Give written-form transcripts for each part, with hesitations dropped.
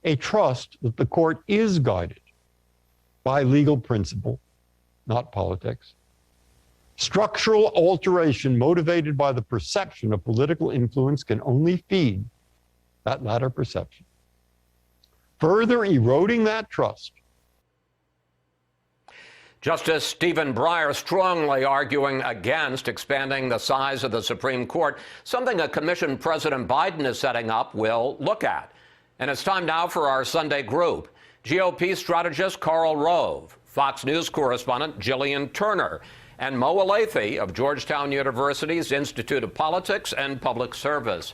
a trust that the court is guided by legal principle, not politics. Structural alteration motivated by the perception of political influence can only feed that latter perception, further eroding that trust. Justice Stephen Breyer strongly arguing against expanding the size of the Supreme Court, something a commission President Biden is setting up will look at. And it's time now for our Sunday group. GOP strategist Karl Rove, Fox News correspondent Jillian Turner, and Mo Alethi of Georgetown University's Institute of Politics and Public Service.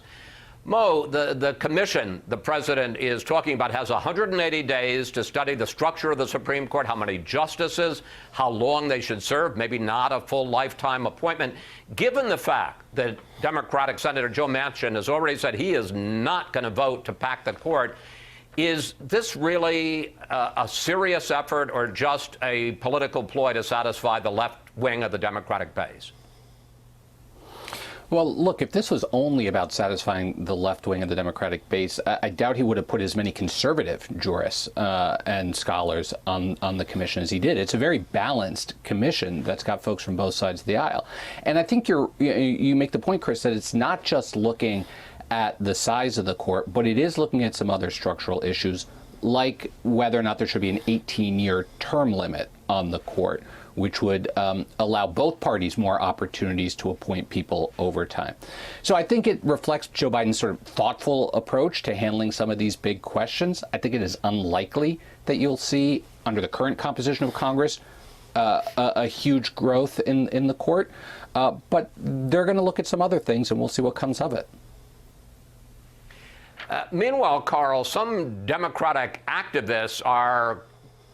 Mo, the commission the president is talking about has 180 days to study the structure of the Supreme Court, how many justices, how long they should serve, maybe not a full lifetime appointment. Given the fact that Democratic Senator Joe Manchin has already said he is not going to vote to pack the court, is this really a serious effort or just a political ploy to satisfy the left wing of the Democratic base? Well, look, if this was only about satisfying the left wing of the Democratic base, I doubt he would have put as many conservative jurists and scholars on the commission as he did. It's a very balanced commission that's got folks from both sides of the aisle. And I think you make the point, Chris, that it's not just looking at the size of the court, but it is looking at some other structural issues, like whether or not there should be an 18-year term limit on the court, which would allow both parties more opportunities to appoint people over time. So I think it reflects Joe Biden's sort of thoughtful approach to handling some of these big questions. I think it is unlikely that you'll see, under the current composition of Congress, a huge growth in the court. But they're going to look at some other things, and we'll see what comes of it. Meanwhile, Karl, some Democratic activists are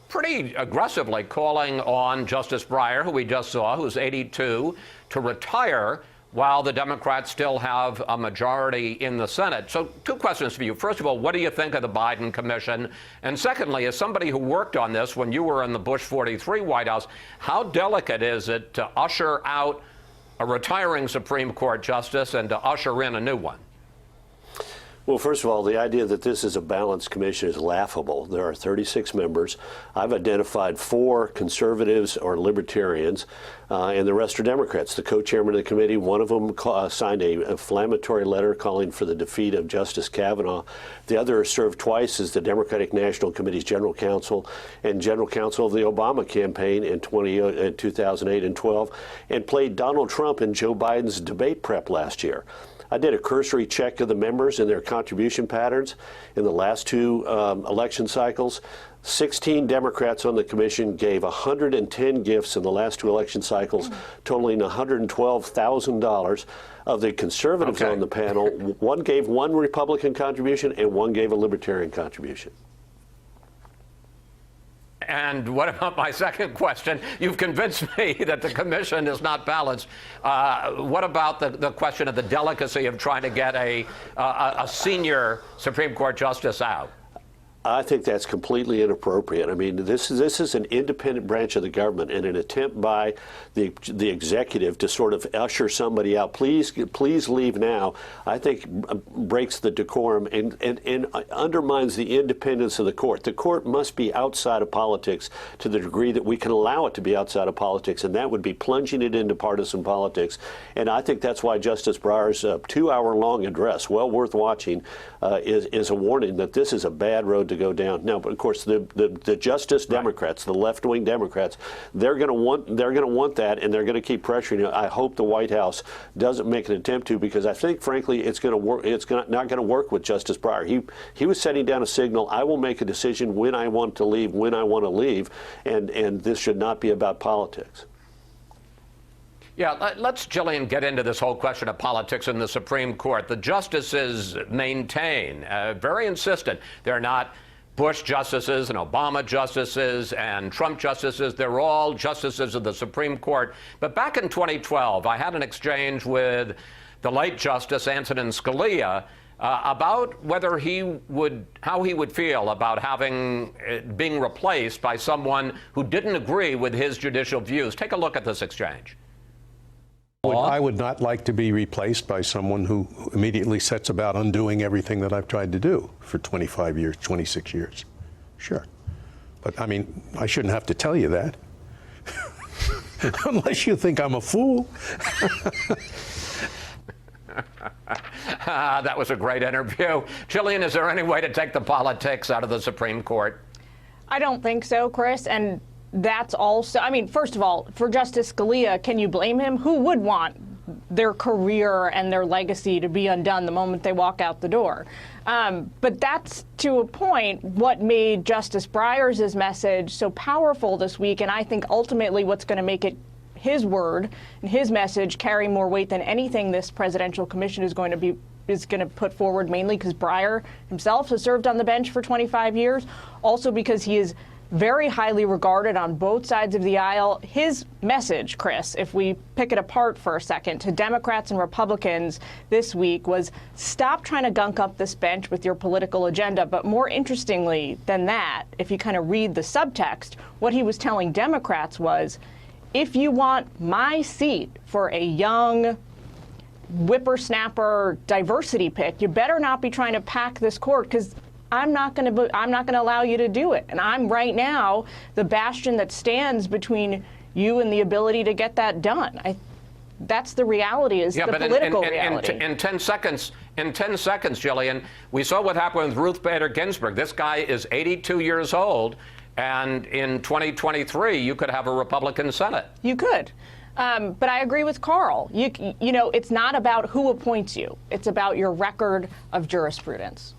pretty aggressively calling on Justice Breyer, who we just saw, who's 82, to retire while the Democrats still have a majority in the Senate. So two questions for you. First of all, what do you think of the Biden commission? And secondly, as somebody who worked on this when you were in the Bush 43 White House, how delicate is it to usher out a retiring Supreme Court justice and to usher in a new one? Well, first of all, the idea that this is a balanced commission is laughable. There are 36 members. I've identified 4 conservatives or libertarians, and the rest are Democrats. The co-chairman of the committee, one of them signed a inflammatory letter calling for the defeat of Justice Kavanaugh. The other served twice as the Democratic National Committee's general counsel and general counsel of the Obama campaign in 2008 and 12, and played Donald Trump in Joe Biden's debate prep last year. I did a cursory check of the members and their contribution patterns in the last 2 election cycles. 16 Democrats on the commission gave 110 gifts in the last 2 election cycles, totaling $112,000. Of the conservatives on the panel, one gave 1 Republican contribution and 1 gave a Libertarian contribution. And what about my second question? You've convinced me that the commission is not balanced. What about the question of the delicacy of trying to get a senior Supreme Court justice out? I think that's completely inappropriate. I mean, this is an independent branch of the government, and an attempt by the executive to sort of usher somebody out, please leave now, I think breaks the decorum and undermines the independence of the court. The court must be outside of politics to the degree that we can allow it to be outside of politics, and that would be plunging it into partisan politics. And I think that's why Justice Breyer's 2-hour-long address, well worth watching, is a warning that this is a bad road to go down. Now, of course, the Justice Democrats, the left-wing Democrats, they're going to want that, and they're going to keep pressuring it. I hope the White House doesn't make an attempt to, because I think, frankly, it's going to work. It's not going to work with Justice Breyer. He was setting down a signal. I will make a decision when I want to leave, when I want to leave, and this should not be about politics. Yeah, let's, Jillian, get into this whole question of politics in the Supreme Court. The justices maintain, very insistent, they're not Bush justices and Obama justices and Trump justices. They're all justices of the Supreme Court. But back in 2012, I had an exchange with the late Justice Antonin Scalia about whether how he would feel about being replaced by someone who didn't agree with his judicial views. Take a look at this exchange. I would not like to be replaced by someone who immediately sets about undoing everything that I've tried to do for 25 years, 26 years. Sure. But, I mean, I shouldn't have to tell you that. Unless you think I'm a fool. That was a great interview. Jillian, is there any way to take the politics out of the Supreme Court? I don't think so, Chris. And that's also, I mean, first of all, for Justice Scalia, can you blame him? Who would want their career and their legacy to be undone the moment they walk out the door? But that's, to a point, what made Justice Breyer's message so powerful this week, and I think ultimately what's going to make it his word and his message carry more weight than anything this presidential commission is going to put forward, mainly because Breyer himself has served on the bench for 25 years, also because he is very highly regarded on both sides of the aisle. His message, Chris, if we pick it apart for a second, to Democrats and Republicans this week was, stop trying to gunk up this bench with your political agenda. But more interestingly than that, if you kind of read the subtext, what he was telling Democrats was, if you want my seat for a young whippersnapper diversity pick, you better not be trying to pack this court, because I'm not going to allow you to do it. And I'm right now the bastion that stands between you and the ability to get that done. That's the reality, is the political reality. In 10 seconds, Jillian, we saw what happened with Ruth Bader Ginsburg. This guy is 82 years old, and in 2023, you could have a Republican Senate. You could. But I agree with Karl. You know, it's not about who appoints you. It's about your record of jurisprudence.